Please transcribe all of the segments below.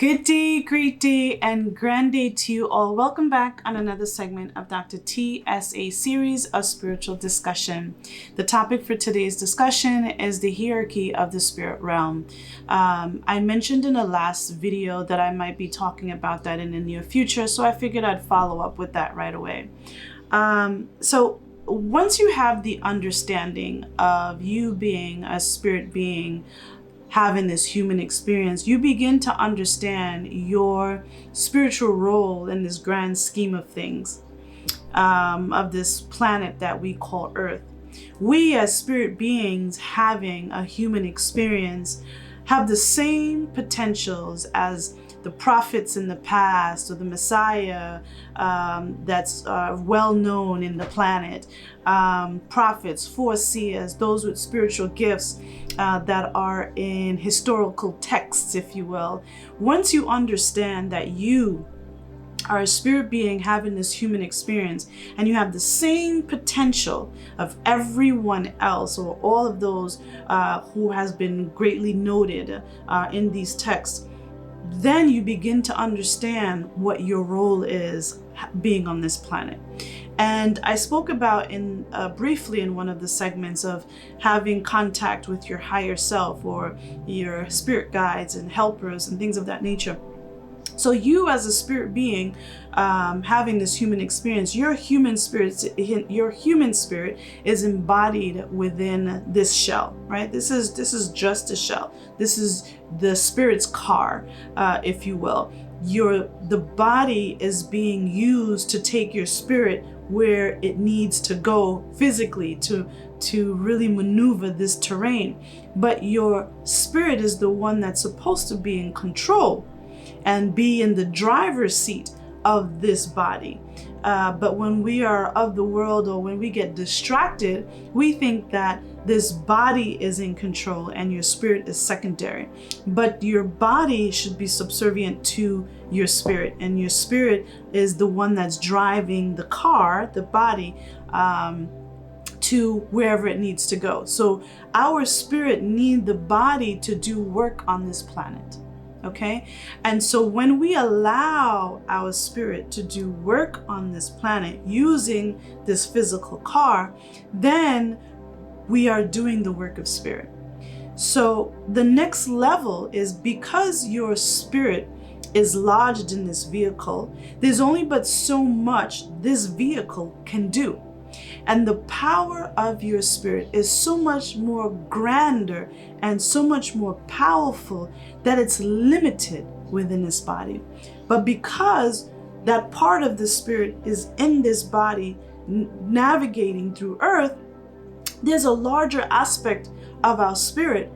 Good day, great day, and grand day to you all. Welcome back on another segment of Dr. TSA Series of Spiritual Discussion. The topic for today's discussion is the hierarchy of the spirit realm. I mentioned in the last video that I might be talking about that in the near future, so I figured I'd follow up with that right away. So once you have the understanding of you being a spirit being, having this human experience, you begin to understand your spiritual role in this grand scheme of things, of this planet that we call Earth. We as spirit beings having a human experience have the same potentials as the prophets in the past, or the Messiah that's well known in the planet, prophets, foreseers, those with spiritual gifts that are in historical texts, if you will. Once you understand that you are a spirit being having this human experience and you have the same potential of everyone else, or all of those who has been greatly noted in these texts, then you begin to understand what your role is being on this planet. And I spoke about briefly in one of the segments of having contact with your higher self, or your spirit guides and helpers and things of that nature. So you as a spirit being having this human experience, your human spirit is embodied within this shell, right? This is just a shell. This is the spirit's car, if you will. The body is being used to take your spirit where it needs to go physically to really maneuver this terrain. But your spirit is the one that's supposed to be in control and be in the driver's seat of this body. But when we are of the world, or when we get distracted, we think that this body is in control and your spirit is secondary. But your body should be subservient to your spirit, and your spirit is the one that's driving the car, the body, to wherever it needs to go. So our spirit needs the body to do work on this planet. Okay, and so when we allow our spirit to do work on this planet using this physical car, then we are doing the work of spirit. So the next level is, because your spirit is lodged in this vehicle, there's only but so much this vehicle can do. And the power of your spirit is so much more grander and so much more powerful that it's limited within this body. But because that part of the spirit is in this body, navigating through Earth, there's a larger aspect of our spirit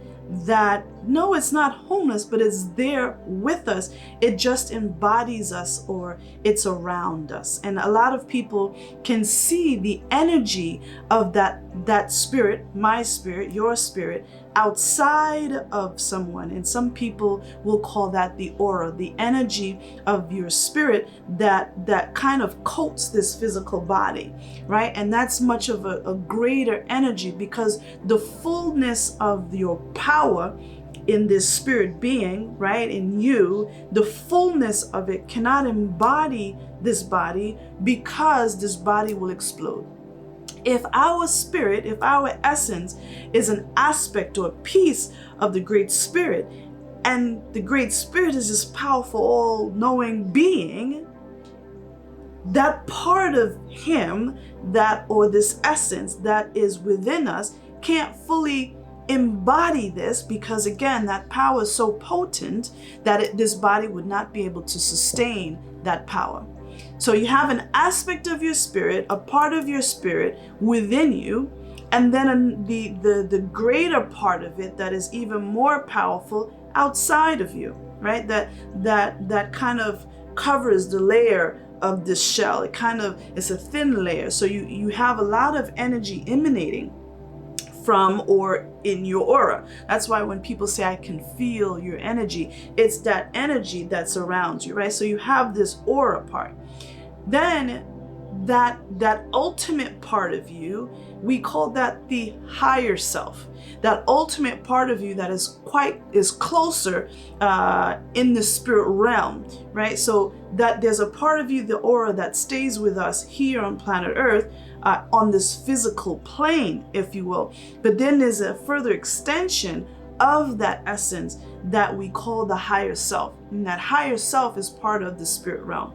that, no, it's not homeless, but it's there with us. It just embodies us, or it's around us. And a lot of people can see the energy of that spirit, my spirit, your spirit, outside of someone. And some people will call that the aura, the energy of your spirit that kind of coats this physical body, right? And that's much of a greater energy, because the fullness of your power in this spirit being, right, in you, the fullness of it cannot embody this body, because this body will explode. If our spirit, if our essence is an aspect or a piece of the Great Spirit, and the Great Spirit is this powerful, all-knowing being, that part of Him, or this essence that is within us, can't fully embody this, because again, that power is so potent that this body would not be able to sustain that power. So you have an aspect of your spirit, a part of your spirit within you, and then the greater part of it that is even more powerful outside of you, right? That kind of covers the layer of this shell. It's a thin layer. So you have a lot of energy emanating from or in your aura. That's why when people say, I can feel your energy, it's that energy that surrounds you, right? So you have this aura part. Then that ultimate part of you, we call that the higher self. That ultimate part of you that is closer in the spirit realm, right? So that there's a part of you, the aura, that stays with us here on planet Earth, on this physical plane, if you will. But then there's a further extension of that essence that we call the higher self. And that higher self is part of the spirit realm.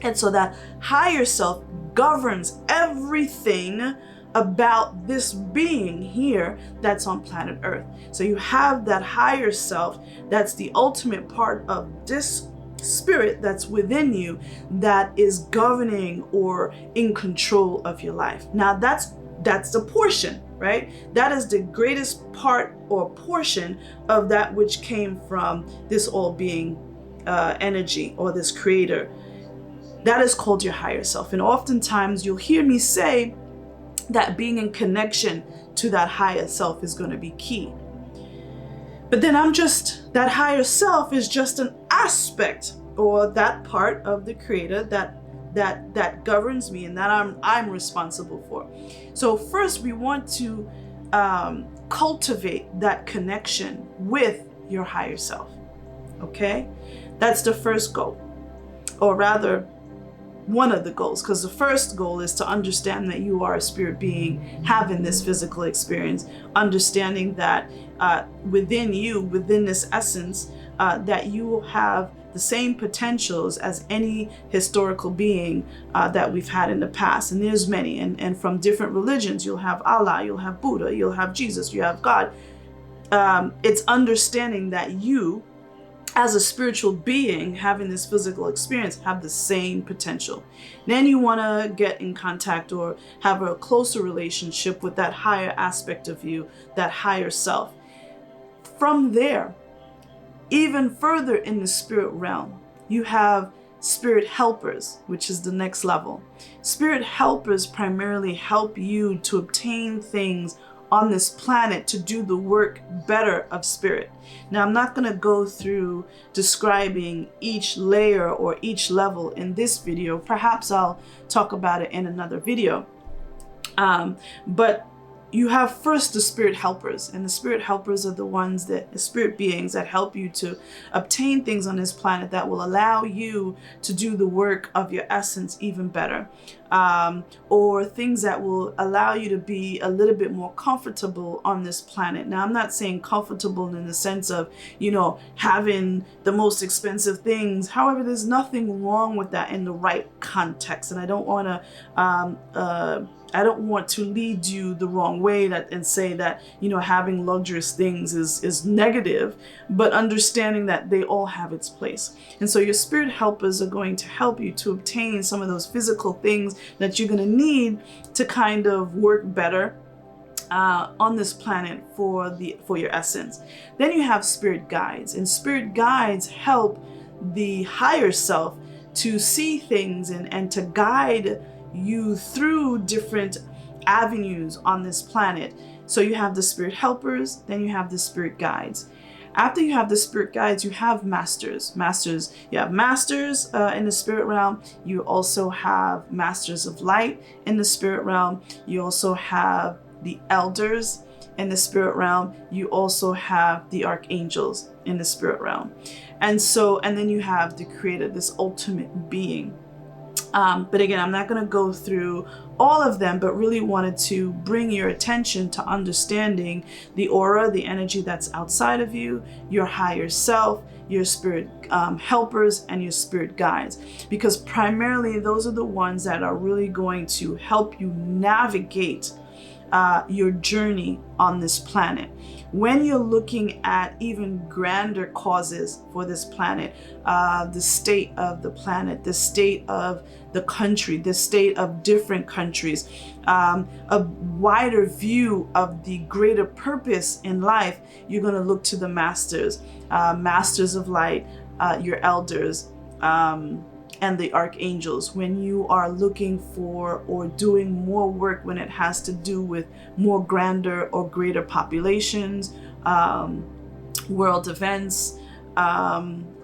And so that higher self governs everything about this being here that's on planet Earth. So you have that higher self, that's the ultimate part of this spirit that's within you, that is governing or in control of your life. Now that's the portion, right? That is the greatest part or portion of that which came from this all-being energy, or this creator. That is called your higher self. And oftentimes you'll hear me say that being in connection to that higher self is going to be key. But then that higher self is just an aspect, or that part of the creator that governs me and that I'm responsible for. So first we want to cultivate that connection with your higher self. Okay? That's the first goal. Or rather, one of the goals, because the first goal is to understand that you are a spirit being having this physical experience, understanding that within you, within this essence, that you have the same potentials as any historical being that we've had in the past. And there's many, and from different religions. You'll have Allah, you'll have Buddha, you'll have Jesus, you have God. It's understanding that you, as a spiritual being having this physical experience, have the same potential. Then you want to get in contact or have a closer relationship with that higher aspect of you, that higher self. From there, even further in the spirit realm, you have spirit helpers, which is the next level. Spirit helpers primarily help you to obtain things on this planet to do the work better of spirit. Now, I'm not going to go through describing each layer or each level in this video. Perhaps I'll talk about it in another video. But you have first the spirit helpers, and the spirit helpers are the spirit beings that help you to obtain things on this planet that will allow you to do the work of your essence even better, or things that will allow you to be a little bit more comfortable on this planet. Now, I'm not saying comfortable in the sense of, having the most expensive things. However, there's nothing wrong with that in the right context, and I don't want to lead you the wrong way and say that, having luxurious things is negative, but understanding that they all have its place. And so your spirit helpers are going to help you to obtain some of those physical things that you're going to need to kind of work better on this planet for your essence. Then you have spirit guides, and spirit guides help the higher self to see things and to guide you through different avenues on this planet. So you have the spirit helpers, then you have the spirit guides. After you have the spirit guides, you have masters. You have masters in the spirit realm. You also have masters of light in the spirit realm. You also have the elders in the spirit realm. You also have the archangels in the spirit realm. And then you have the creator, this ultimate being. But again, I'm not going to go through all of them, but really wanted to bring your attention to understanding the aura, the energy that's outside of you, your higher self, your spirit helpers, and your spirit guides. Because primarily those are the ones that are really going to help you navigate your journey on this planet. When you're looking at even grander causes for this planet, the state of the planet, the state of the country, the state of different countries, a wider view of the greater purpose in life, you're going to look to the masters, masters of light, your elders, and the archangels. When you are looking for or doing more work when it has to do with more grander or greater populations, world events,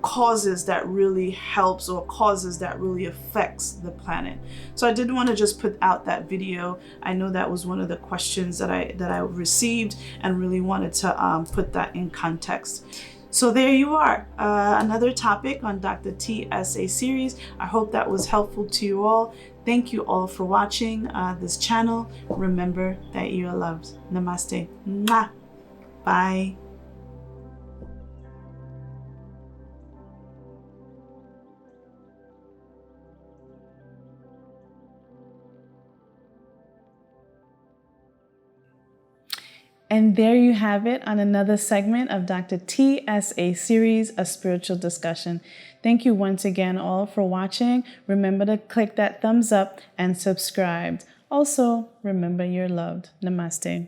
causes that really helps or causes that really affects the planet. So I did want to just put out that video. I know that was one of the questions that I received, and really wanted to put that in context. So there you are, another topic on Dr. TSA Series. I hope that was helpful to you all. Thank you all for watching this channel. Remember that you are loved. Namaste. Mwah. Bye. And there you have it on another segment of Dr. TSA Series, a spiritual discussion. Thank you once again all for watching. Remember to click that thumbs up and subscribe. Also, remember you're loved. Namaste.